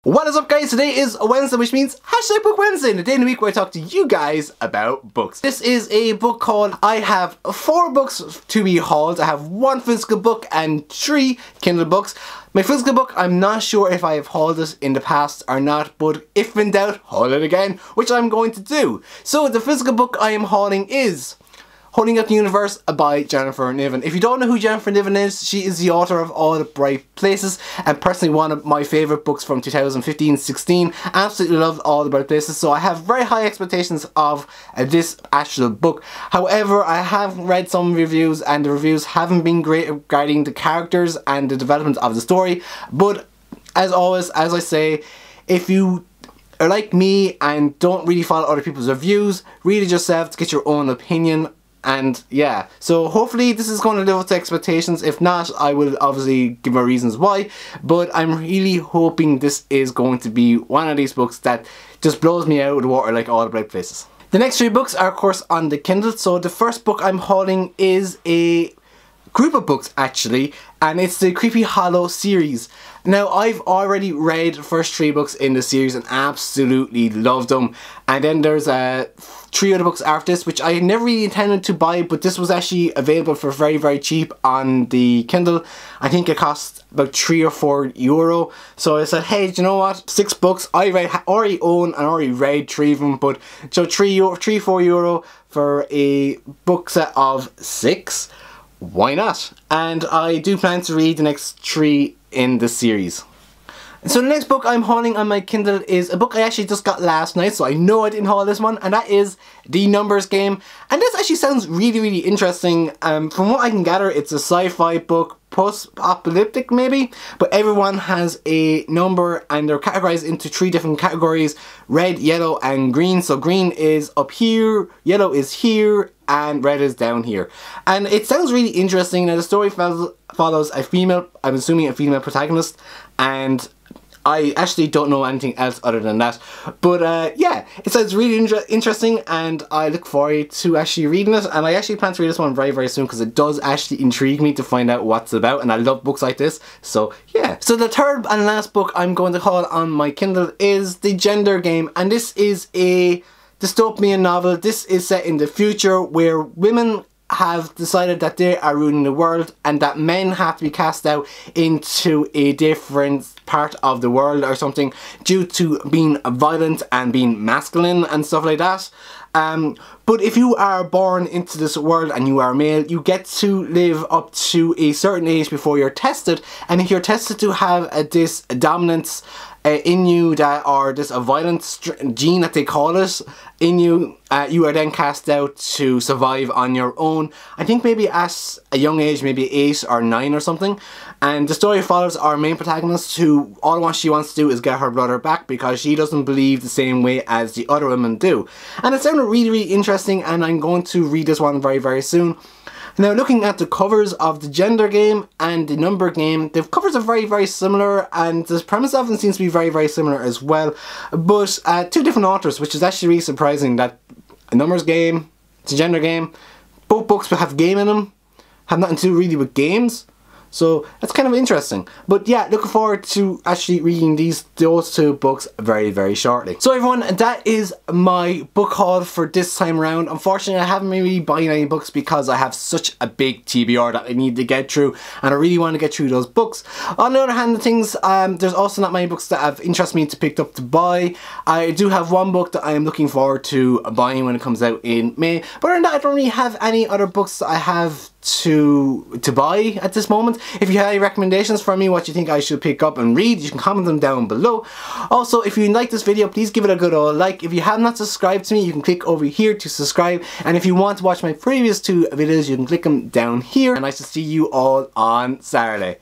What is up, guys? Today is a Wednesday, which means hashtag Book Wednesday, the day in the week where I talk to you guys about books. This is a book called I have 4 books to be hauled. I have 1 physical book and 3 Kindle books. My physical book, I'm not sure if I have hauled it in the past or not, but if in doubt, haul it again, which I'm going to do. So the physical book I am hauling is Holding Up the Universe by Jennifer Niven. If you don't know who Jennifer Niven is, she is the author of All the Bright Places, and personally one of my favourite books from 2015-16. Absolutely loved All the Bright Places, so I have very high expectations of this actual book. However, I have read some reviews, and the reviews haven't been great regarding the characters and the development of the story, but as always, as I say, if you are like me and don't really follow other people's reviews, read it yourself to get your own opinion. And yeah, so hopefully this is going to live up to expectations. If not, I will obviously give my reasons why, but I'm really hoping this is going to be one of these books that just blows me out of the water like All the Bright Places. The next 3 books are of course on the Kindle. So the first book I'm hauling is a group of books actually, and it's the Creepy Hollow series. Now, I've already read the first 3 books in the series and absolutely loved them, and then there's 3 other books after this which I never really intended to buy, but this was actually available for very cheap on the Kindle. I think it cost about €3 or €4, so I said, hey, do you know what, 6 books I already own and already read 3 of them, but so €4 for a book set of 6, why not? And I do plan to read the next 3 in the series. So the next book I'm hauling on my Kindle is a book I actually just got last night, so I know I didn't haul this one, and that is The Numbers Game. And this actually sounds really interesting. From what I can gather, it's a sci-fi book, post-apocalyptic maybe, but everyone has a number and they're categorized into 3 different categories: red, yellow and green. So green is up here, yellow is here, and red is down here. And it sounds really interesting. Now the story follows a female, I'm assuming a female protagonist, and I actually don't know anything else other than that. But yeah, it sounds really interesting, and I look forward to actually reading it. And I actually plan to read this one very soon because it does actually intrigue me to find out what's about, and I love books like this. So yeah. So the third and last book I'm going to haul on my Kindle is The Gender Game, and this is a dystopian novel. This is set in the future where women have decided that they are ruling the world and that men have to be cast out into a different part of the world or something due to being violent and being masculine and stuff like that. But if you are born into this world and you are male, you get to live up to a certain age before you're tested, and if you're tested to have this dominance in you, that, or this violent gene that they call it in you, you are then cast out to survive on your own. I think maybe at a young age, maybe 8 or 9 or something. And the story follows our main protagonist, who all she wants to do is get her brother back because she doesn't believe the same way as the other women do. And it sounded really interesting, and I'm going to read this one very soon. Now, looking at the covers of The Gender Game and The Number Game, the covers are very similar, and the premise of them seems to be very similar as well. But 2 different authors, which is actually really surprising, that The Numbers Game, The Gender Game, both books will have game in them, have nothing to do really with games. So that's kind of interesting. But yeah, looking forward to actually reading those 2 books very shortly. So everyone, that is my book haul for this time around. Unfortunately, I haven't been really buying any books because I have such a big TBR that I need to get through, and I really want to get through those books. On the other hand of things, there's also not many books that have interested me to pick up to buy. I do have 1 book that I am looking forward to buying when it comes out in May. But other than that, I don't really have any other books that I have to buy at this moment. If you have any recommendations for me, what you think I should pick up and read, you can comment them down below. Also, if you like this video, please give it a good old like. If you have not subscribed to me, you can click over here to subscribe, and if you want to watch my previous 2 videos, you can click them down here. And nice to see you all on Saturday.